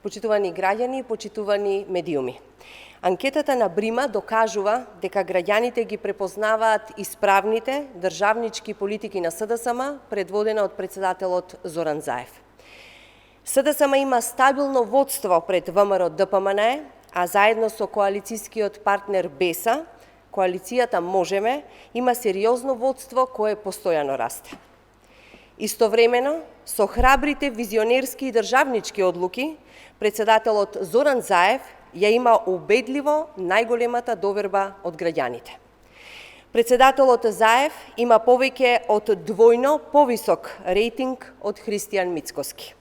Почитувани граѓани, почитувани медиуми. Анкетата на Брима докажува дека граѓаните ги препознаваат исправните државнички политики на СДСМ, предводена од председателот Зоран Заев. СДСМ има стабилно водство пред ВМРО ДПМН, а заедно со коалицијскиот партнер БЕСА, коалицијата Можеме, има сериозно водство кое постојано расте. Истовремено, со храбрите визионерски и државнички одлуки, председателот Зоран Заев ја има убедливо најголемата доверба од граѓаните. Председателот Заев има повеќе од двојно повисок рейтинг од Христијан Мицкоски.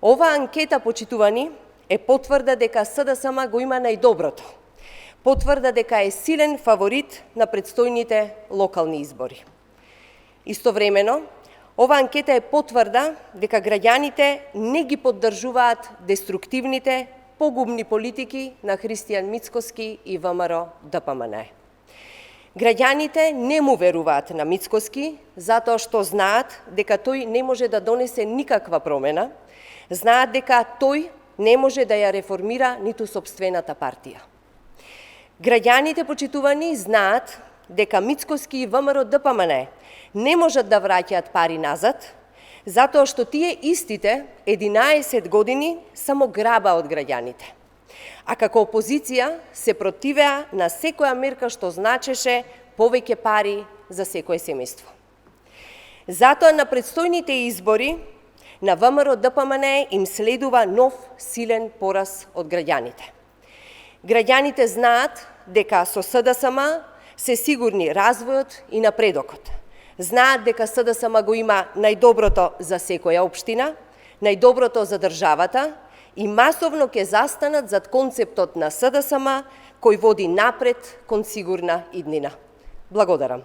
Ова анкета, почитувани, е потврда дека СДСМ го има најдоброто. Потврда дека е силен фаворит на предстојните локални избори. Истовремено, ова анкета е потврда дека граѓаните не ги поддржуваат деструктивните, погубни политики на Христијан Мицкоски и ВМРО ДПМН. Граѓаните не му веруваат на Мицкоски, затоа што знаат дека тој не може да донесе никаква промена, знаат дека тој не може да ја реформира ниту сопствената партија. Граѓаните, почитувани, знаат дека Мицкоски и ВМРО ДПМН не можат да враќаат пари назад, затоа што тие истите 11 години само граба од граѓаните. А како опозиција се противеа на секоја мерка што значеше повеќе пари за секое семејство. Затоа на предстојните избори на ВМРО ДПМН им следува нов силен пораз од граѓаните. Граѓаните знаат дека со СДСМ се сигурни развојот и напредокот. Знаат дека СДСМ го има најдоброто за секоја општина, најдоброто за државата и масовно ќе застанат зад концептот на СДСМ кој води напред кон сигурна иднина. Благодарам.